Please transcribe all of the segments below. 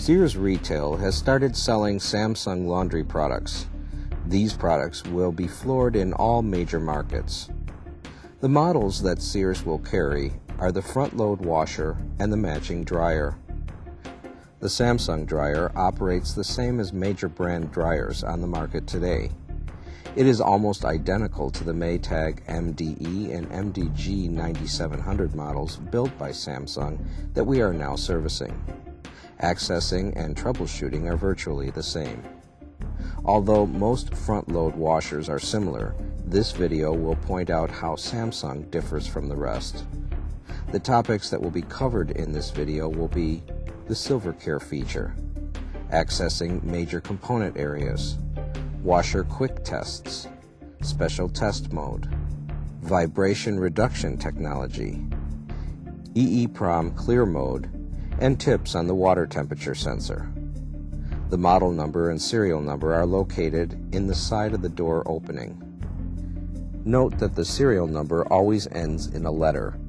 Sears Retail has started selling Samsung laundry products. These products will be floored in all major markets. The models that Sears will carry are the front-load washer and the matching dryer. The Samsung dryer operates the same as major brand dryers on the market today. It is almost identical to the Maytag MDE and MDG 9700 models built by Samsung that we are now servicing. Accessing and troubleshooting are virtually the same. Although most front-load washers are similar, this video will point out how Samsung differs from the rest. The topics that will be covered in this video will be the Silver Care feature, accessing major component areas, washer quick tests, special test mode, vibration reduction technology, EEPROM clear mode, and tips on the water temperature sensor. The model number and serial number are located in the side of the door opening. Note that the serial number always ends in a letter.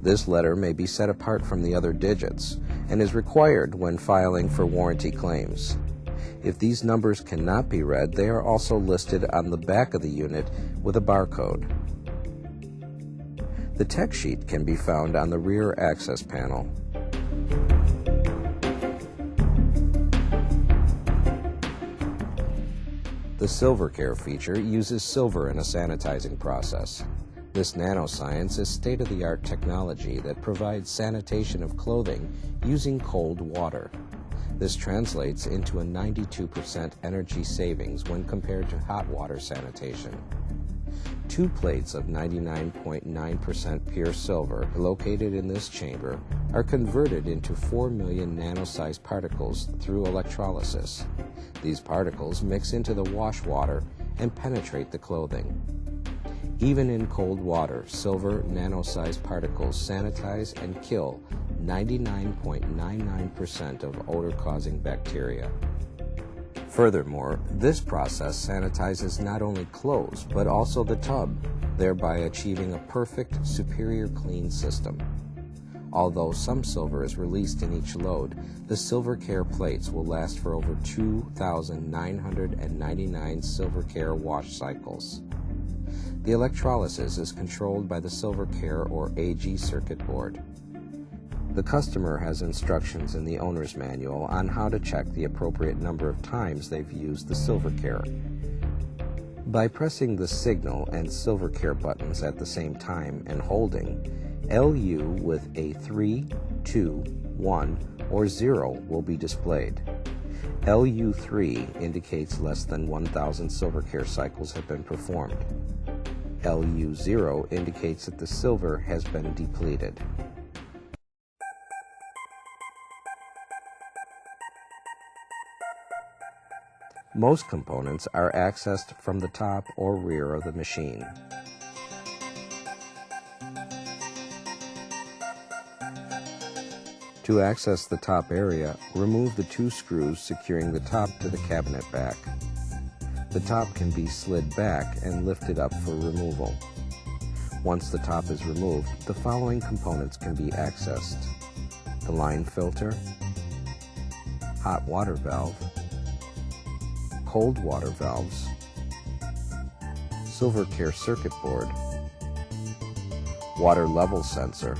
This letter may be set apart from the other digits and is required when filing for warranty claims. If these numbers cannot be read, they are also listed on the back of the unit with a barcode. The tech sheet can be found on the rear access panel. The Silver Care feature uses silver in a sanitizing process. This nanoscience is state-of-the-art technology that provides sanitation of clothing using cold water. This translates into a 92% energy savings when compared to hot water sanitation. 2 plates of 99.9% pure silver located in this chamber are converted into 4 million nano-sized particles through electrolysis. These particles mix into the wash water and penetrate the clothing. Even in cold water, silver nano-sized particles sanitize and kill 99.99% of odor-causing bacteria. Furthermore, this process sanitizes not only clothes, but also the tub, thereby achieving a perfect, superior clean system. Although some silver is released in each load, the Silver Care plates will last for over 2,999 Silver Care wash cycles. The electrolysis is controlled by the Silver Care or AG circuit board. The customer has instructions in the owner's manual on how to check the appropriate number of times they've used the Silver Care. By pressing the Signal and Silver Care buttons at the same time and holding, LU with a 3, 2, 1, or 0 will be displayed. LU3 indicates less than 1,000 Silver Care cycles have been performed. LU0 indicates that the silver has been depleted. Most components are accessed from the top or rear of the machine. To access the top area, remove the 2 screws securing the top to the cabinet back. The top can be slid back and lifted up for removal. Once the top is removed, the following components can be accessed: the line filter, hot water valve, cold water valves, Silver Care circuit board, water level sensor,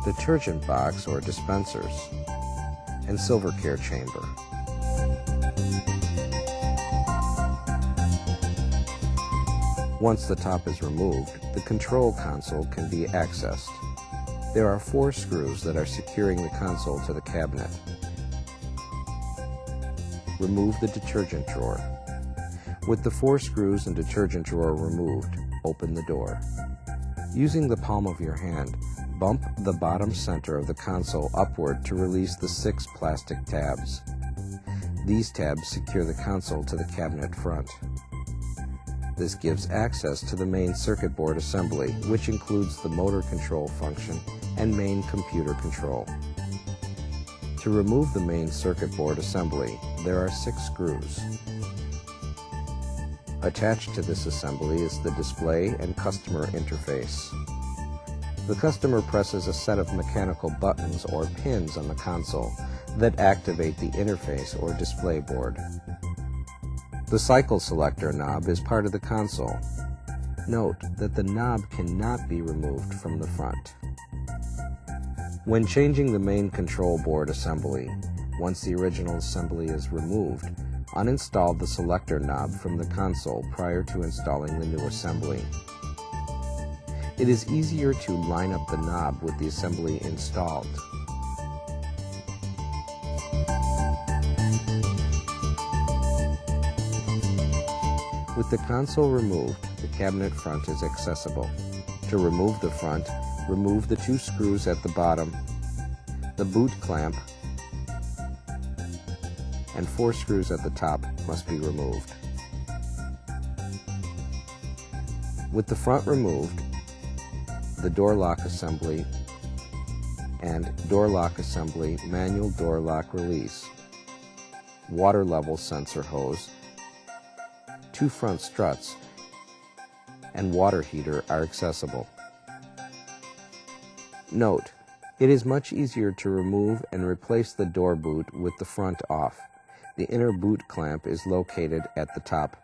detergent box or dispensers, and Silver Care chamber. Once the top is removed, the control console can be accessed. There are 4 screws that are securing the console to the cabinet. Remove the detergent drawer. With the 4 screws and detergent drawer removed, open the door. Using the palm of your hand, bump the bottom center of the console upward to release the 6 plastic tabs. These tabs secure the console to the cabinet front. This gives access to the main circuit board assembly, which includes the motor control function and main computer control. To remove the main circuit board assembly, there are 6 screws. Attached to this assembly is the display and customer interface. The customer presses a set of mechanical buttons or pins on the console that activate the interface or display board. The cycle selector knob is part of the console. Note that the knob cannot be removed from the front. When changing the main control board assembly, once the original assembly is removed, uninstall the selector knob from the console prior to installing the new assembly. It is easier to line up the knob with the assembly installed. With the console removed, the cabinet front is accessible. To remove the front, remove the 2 screws at the bottom, the boot clamp, and 4 screws at the top must be removed. With the front removed, the door lock assembly and door lock assembly manual door lock release, water level sensor hose, 2 front struts, and water heater are accessible. Note, it is much easier to remove and replace the door boot with the front off. The inner boot clamp is located at the top.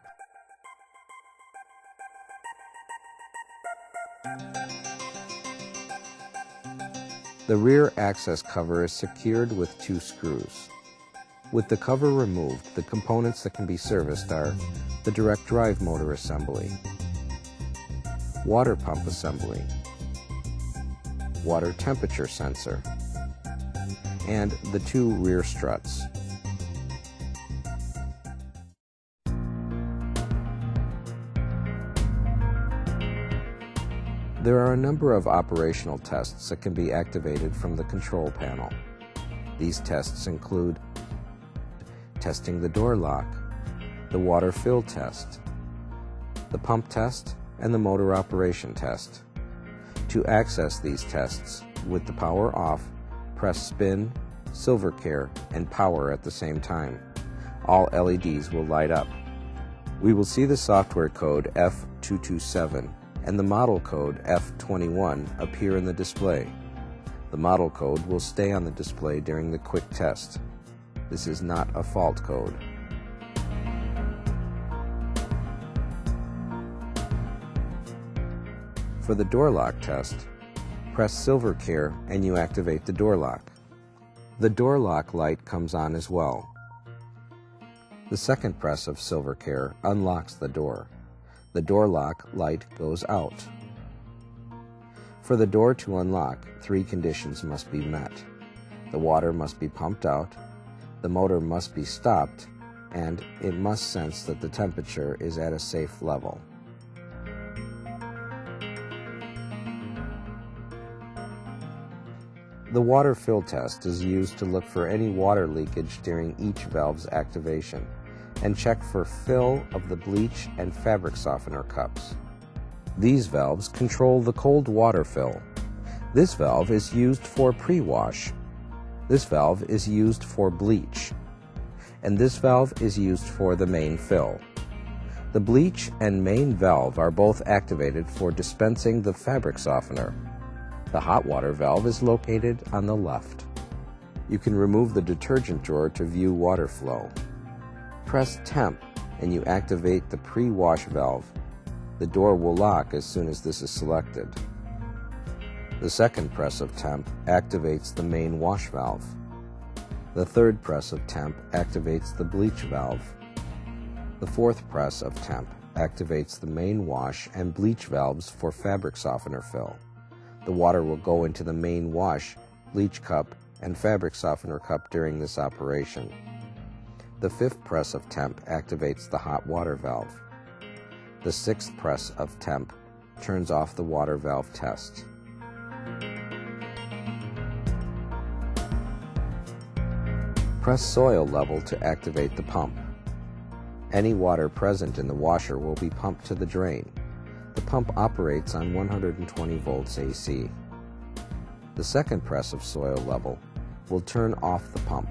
The rear access cover is secured with 2 screws. With the cover removed, the components that can be serviced are the direct drive motor assembly, water pump assembly, water temperature sensor, and the 2 rear struts. There are a number of operational tests that can be activated from the control panel. These tests include testing the door lock, the water fill test, the pump test, and the motor operation test. To access these tests, with the power off, press spin, silver care, and power at the same time. All LEDs will light up. We will see the software code F227 and the model code F21 appear in the display. The model code will stay on the display during the quick test. This is not a fault code. For the door lock test, press silver care and you activate the door lock. The door lock light comes on as well. The second press of silver care unlocks the door. The door lock light goes out. For the door to unlock, 3 conditions must be met. The water must be pumped out, the motor must be stopped, and it must sense that the temperature is at a safe level. The water fill test is used to look for any water leakage during each valve's activation and check for fill of the bleach and fabric softener cups. These valves control the cold water fill. This valve is used for pre-wash. This valve is used for bleach. And this valve is used for the main fill. The bleach and main valve are both activated for dispensing the fabric softener. The hot water valve is located on the left. You can remove the detergent drawer to view water flow. Press temp and you activate the pre-wash valve. The door will lock as soon as this is selected. The second press of temp activates the main wash valve. The third press of temp activates the bleach valve. The fourth press of temp activates the main wash and bleach valves for fabric softener fill. The water will go into the main wash, bleach cup, and fabric softener cup during this operation. The fifth press of temp activates the hot water valve. The sixth press of temp turns off the water valve test. Press soil level to activate the pump. Any water present in the washer will be pumped to the drain. The pump operates on 120 volts AC. The second press of soil level will turn off the pump.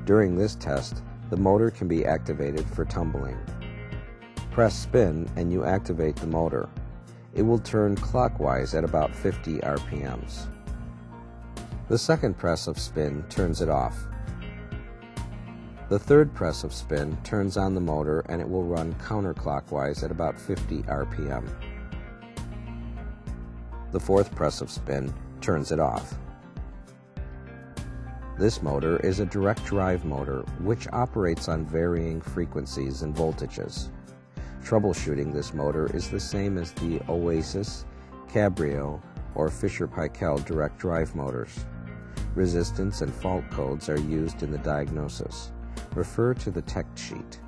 During this test, the motor can be activated for tumbling. Press spin and you activate the motor. it will turn clockwise at about 50 RPMs. The second press of spin turns it off. The third press of spin turns on the motor and it will run counterclockwise at about 50 RPM. The fourth press of spin turns it off. This motor is a direct drive motor which operates on varying frequencies and voltages. Troubleshooting this motor is the same as the Oasis, Cabrio, or Fisher-Paykel direct drive motors. Resistance and fault codes are used in the diagnosis. Refer to the tech sheet.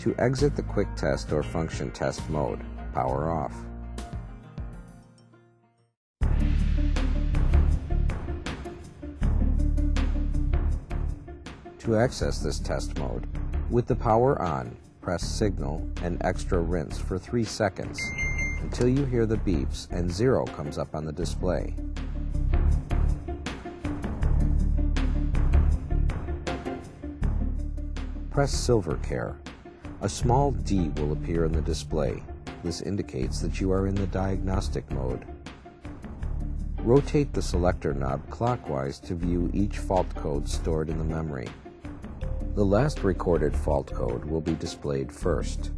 To exit the quick test or function test mode, power off. To access this test mode, with the power on, press signal and extra rinse for 3 seconds until you hear the beeps and 0 comes up on the display. Press Silver Care. A small D will appear in the display. This indicates that you are in the diagnostic mode. Rotate the selector knob clockwise to view each fault code stored in the memory. The last recorded fault code will be displayed first.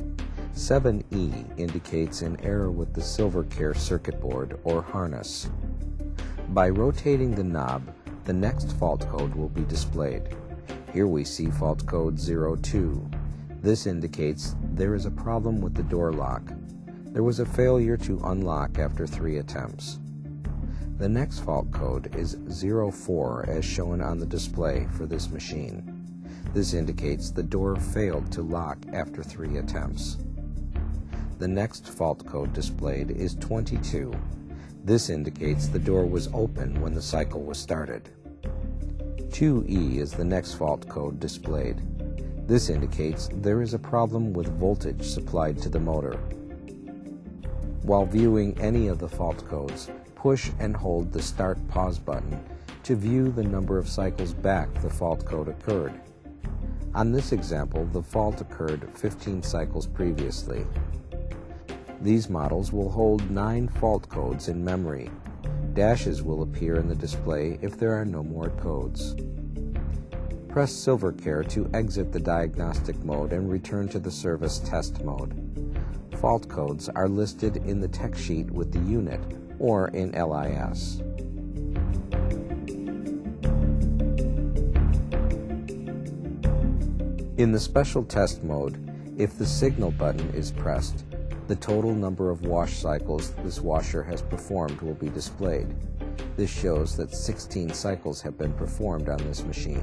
7E indicates an error with the Silver Care circuit board or harness. By rotating the knob, the next fault code will be displayed. Here we see fault code 02. This indicates there is a problem with the door lock. There was a failure to unlock after 3 attempts. The next fault code is 04 as shown on the display for this machine. This indicates the door failed to lock after 3 attempts. The next fault code displayed is 22. This indicates the door was open when the cycle was started. 2E is the next fault code displayed. This indicates there is a problem with voltage supplied to the motor. While viewing any of the fault codes, push and hold the Start/Pause button to view the number of cycles back the fault code occurred. On this example, the fault occurred 15 cycles previously. These models will hold 9 fault codes in memory. Dashes will appear in the display if there are no more codes. Press Silver Care to exit the diagnostic mode and return to the service test mode. Fault codes are listed in the tech sheet with the unit or in LIS. In the special test mode, if the signal button is pressed, the total number of wash cycles this washer has performed will be displayed. This shows that 16 cycles have been performed on this machine.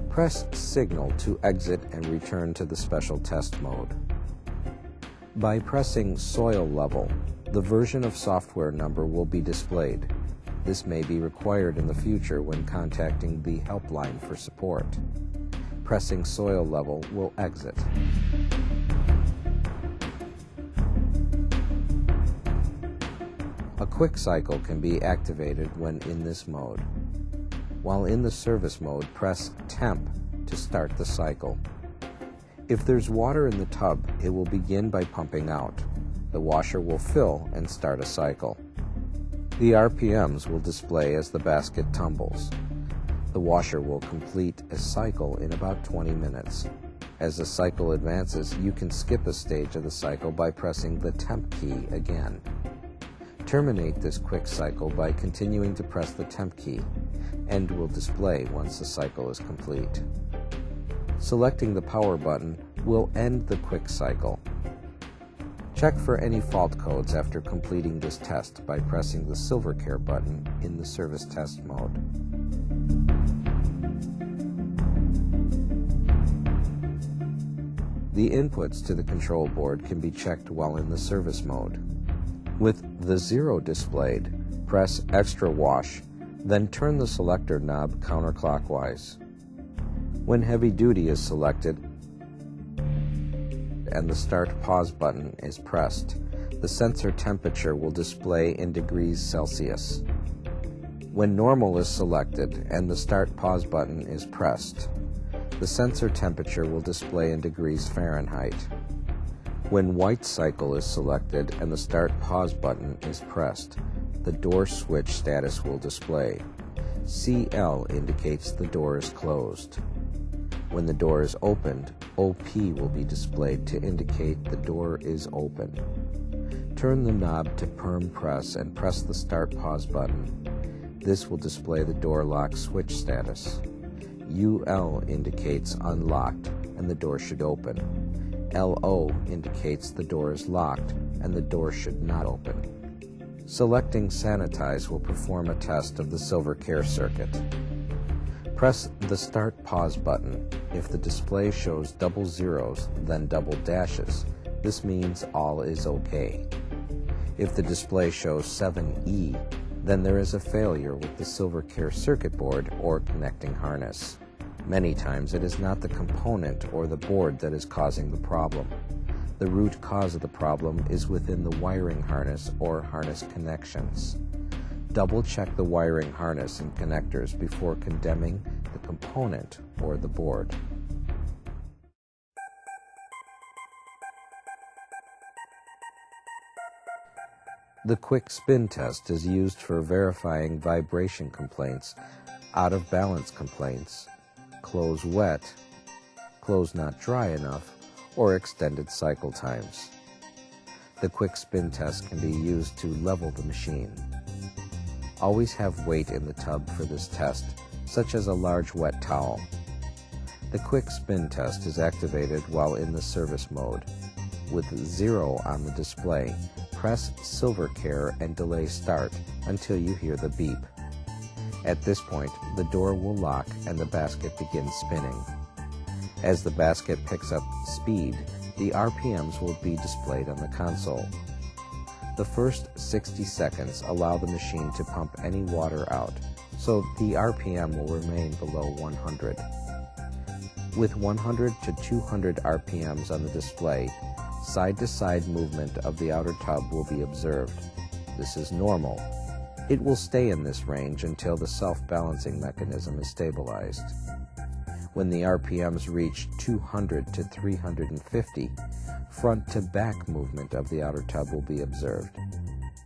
Press Signal to exit and return to the special test mode. By pressing Soil Level, the version of software number will be displayed. This may be required in the future when contacting the helpline for support. Pressing Soil Level will exit. A quick cycle can be activated when in this mode. While in the service mode, press Temp to start the cycle. If there's water in the tub, it will begin by pumping out. The washer will fill and start a cycle. The RPMs will display as the basket tumbles. The washer will complete a cycle in about 20 minutes. As the cycle advances, you can skip a stage of the cycle by pressing the temp key again. Terminate this quick cycle by continuing to press the temp key. End will display once the cycle is complete. Selecting the power button will end the quick cycle. Check for any fault codes after completing this test by pressing the Silver Care button in the service test mode. The inputs to the control board can be checked while in the service mode. With the 0 displayed, press Extra Wash, then turn the selector knob counterclockwise. When Heavy Duty is selected and the Start/Pause button is pressed, the sensor temperature will display in degrees Celsius. When Normal is selected and the Start/Pause button is pressed, the sensor temperature will display in degrees Fahrenheit. When white cycle is selected and the Start Pause button is pressed, the door switch status will display. CL indicates the door is closed. When the door is opened, OP will be displayed to indicate the door is open. Turn the knob to perm press and press the Start Pause button. This will display the door lock switch status. UL indicates unlocked and the door should open. LO indicates the door is locked and the door should not open. Selecting Sanitize will perform a test of the Silver Care circuit. Press the Start Pause button. If the display shows double zeros, then double dashes, this means all is okay. If the display shows 7E, then there is a failure with the Silver Care circuit board or connecting harness. Many times it is not the component or the board that is causing the problem. The root cause of the problem is within the wiring harness or harness connections. Double-check the wiring harness and connectors before condemning the component or the board. The quick spin test is used for verifying vibration complaints, out-of-balance complaints, close wet, close not dry enough, or extended cycle times. The quick spin test can be used to level the machine. Always have weight in the tub for this test, such as a large wet towel. The quick spin test is activated while in the service mode. With 0 on the display, press Silver Care and delay start until you hear the beep. At this point, the door will lock and the basket begins spinning. As the basket picks up speed, the RPMs will be displayed on the console. The first 60 seconds allow the machine to pump any water out, so the RPM will remain below 100. With 100 to 200 RPMs on the display, side-to-side movement of the outer tub will be observed. This is normal. It will stay in this range until the self-balancing mechanism is stabilized. When the RPMs reach 200 to 350, front-to-back movement of the outer tub will be observed.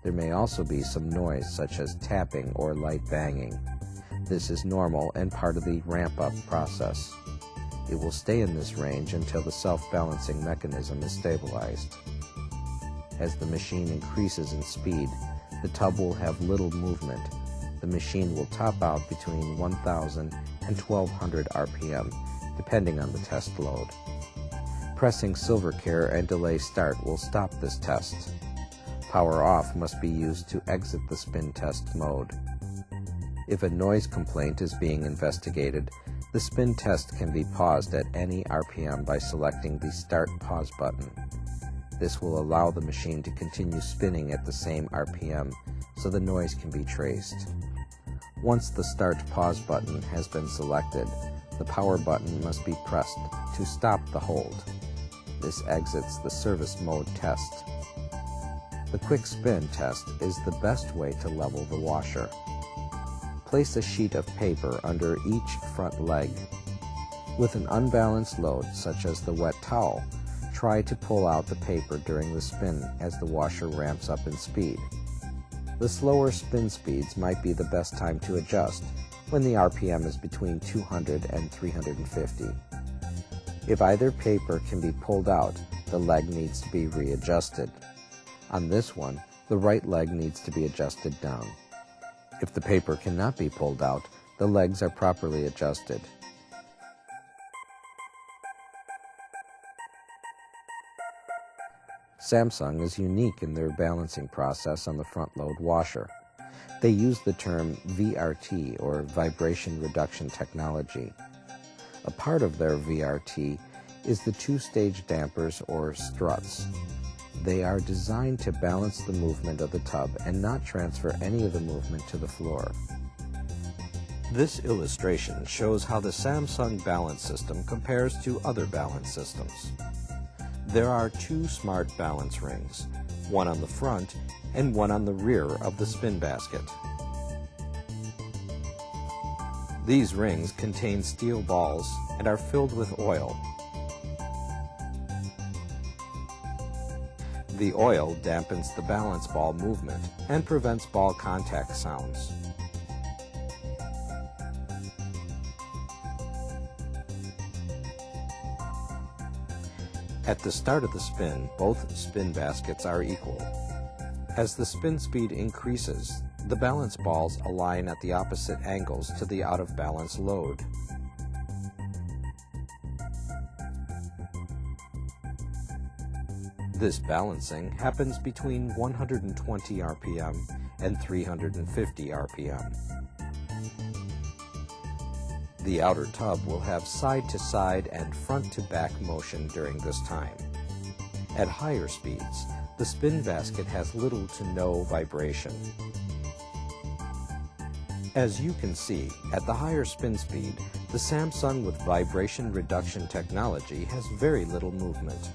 There may also be some noise such as tapping or light banging. This is normal and part of the ramp-up process. It will stay in this range until the self-balancing mechanism is stabilized. As the machine increases in speed, the tub will have little movement. The machine will top out between 1,000 and 1,200 RPM, depending on the test load. Pressing Silver Care and delay start will stop this test. Power off must be used to exit the spin test mode. If a noise complaint is being investigated, the spin test can be paused at any RPM by selecting the Start Pause button. This will allow the machine to continue spinning at the same RPM so the noise can be traced. Once the Start Pause button has been selected, the power button must be pressed to stop the hold. This exits the service mode test. The quick spin test is the best way to level the washer. Place a sheet of paper under each front leg. With an unbalanced load, such as the wet towel, try to pull out the paper during the spin as the washer ramps up in speed. The slower spin speeds might be the best time to adjust when the RPM is between 200 and 350. If either paper can be pulled out, the leg needs to be readjusted. On this one, the right leg needs to be adjusted down. If the paper cannot be pulled out, the legs are properly adjusted. Samsung is unique in their balancing process on the front load washer. They use the term VRT, or vibration reduction technology. A part of their VRT is the two-stage dampers or struts. They are designed to balance the movement of the tub and not transfer any of the movement to the floor. This illustration shows how the Samsung balance system compares to other balance systems. There are two smart balance rings, one on the front and one on the rear of the spin basket. These rings contain steel balls and are filled with oil. The oil dampens the balance ball movement and prevents ball contact sounds. At the start of the spin, both spin baskets are equal. As the spin speed increases, the balance balls align at the opposite angles to the out-of-balance load. This balancing happens between 120 RPM and 350 RPM. The outer tub will have side-to-side and front-to-back motion during this time. At higher speeds, the spin basket has little to no vibration. As you can see, at the higher spin speed, the Samsung with vibration reduction technology has very little movement.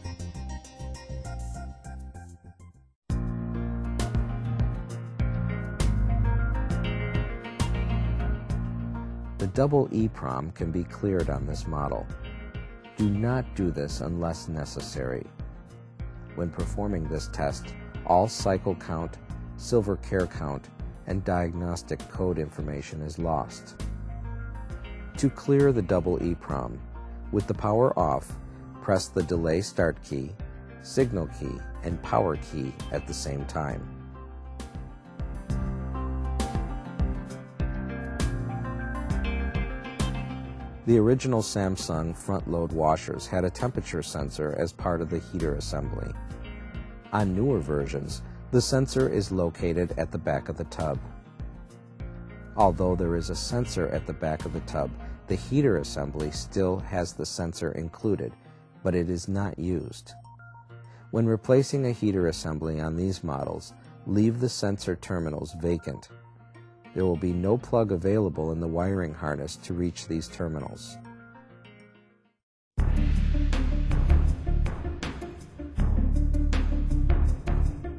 The double EEPROM can be cleared on this model. Do not do this unless necessary. When performing this test, all cycle count, silver care count, and diagnostic code information is lost. To clear the double EEPROM, with the power off, press the delay start key, signal key, and power key at the same time. The original Samsung front-load washers had a temperature sensor as part of the heater assembly. On newer versions, the sensor is located at the back of the tub. Although there is a sensor at the back of the tub, the heater assembly still has the sensor included, but it is not used. When replacing a heater assembly on these models, leave the sensor terminals vacant. There will be no plug available in the wiring harness to reach these terminals.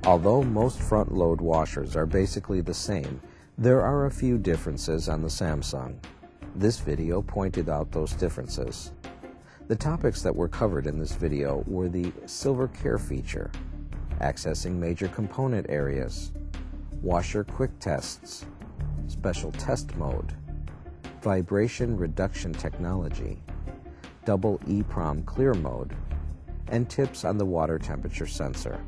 Although most front-load washers are basically the same, there are a few differences on the Samsung. This video pointed out those differences. The topics that were covered in this video were the Silver Care feature, accessing major component areas, washer quick tests, special test mode, vibration reduction technology, double EEPROM clear mode, and tips on the water temperature sensor.